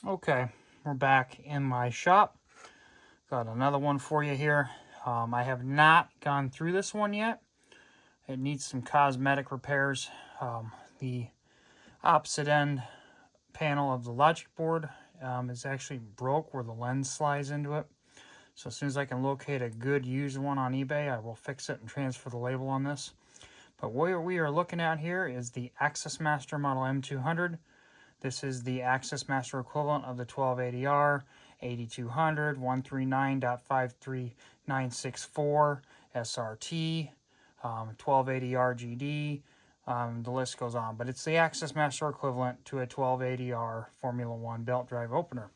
Okay, we're back in my shop. Got another one for you here. I have not gone through this one yet. It needs some cosmetic repairs. The opposite end panel of the logic board is actually broke where the lens slides into it. So as soon as I can locate a good used one on eBay, I will fix it and transfer the label on this. But what we are looking at here is the AccessMaster model M200. This is the AccessMaster equivalent of the 1280R, 8200, 139.53964 SRT, 1280R GD, the list goes on. But it's the AccessMaster equivalent to a 1280R Formula I belt drive opener.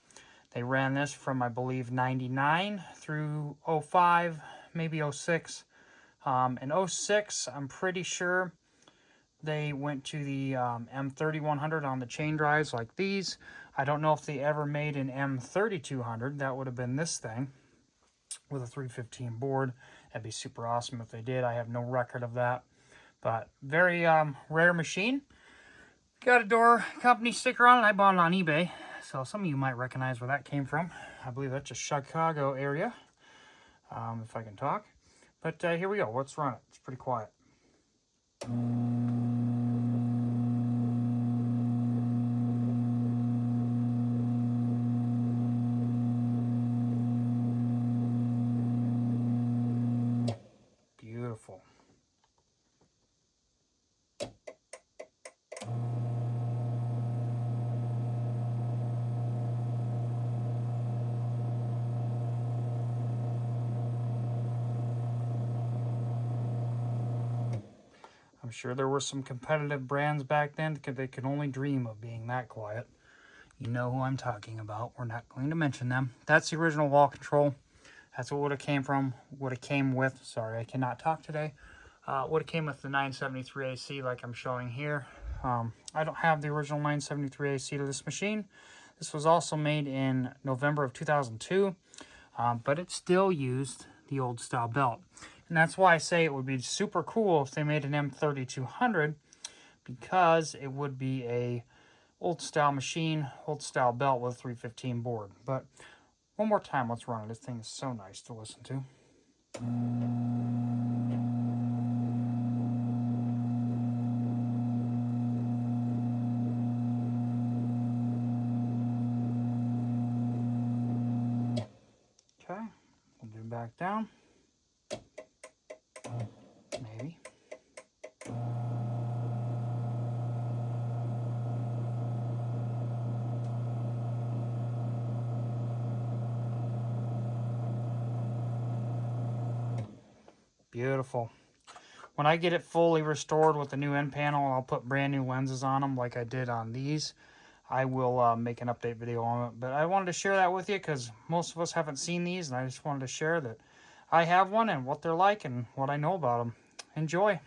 They ran this from, I believe, 99 through 05, maybe 06. In 06, I'm pretty sure they went to the M3100 on the chain drives like these. I don't know if they ever made an M3200. That would have been this thing with a 315 board. That'd be super awesome if they did. I have no record of that. But very rare machine. Got a door company sticker on it. I bought it on eBay. So some of you might recognize where that came from. I believe that's a Chicago area, if I can talk. But here we go. Let's run it. It's pretty quiet. Beautiful. I'm sure there were some competitive brands back then because they could only dream of being that quiet. You know who I'm talking about. We're not going to mention them. That's the original wall control. That's what would have came from, would have came with, sorry, I cannot talk today. Would have came with the 973 AC like I'm showing here. I don't have the original 973 AC to this machine. This was also made in November of 2002, but it still used the old style belt. And that's why I say it would be super cool if they made an M3200, because it would be a old style machine, old style belt with a 315 board. But one more time, let's run it. This thing is so nice to listen to. Okay, we'll do back down. Maybe. Beautiful. When I get it fully restored with the new end panel, I'll put brand new lenses on them like I did on these. I will make an update video on it. But I wanted to share that with you because most of us haven't seen these, and I just wanted to share that I have one and what they're like and what I know about them. Enjoy.